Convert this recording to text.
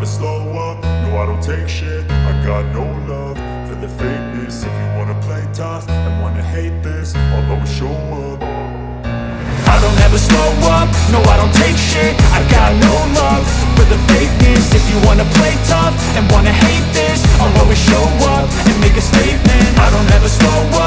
slow up, no I don't take shit. I got no love for the fakeness. If you wanna play tough and wanna hate this, I'll always show up. I don't ever slow up, no I don't take shit. I got no love for the fakeness. If you wanna play tough and wanna hate this, I'll always show up and make a statement. I don't ever slow up,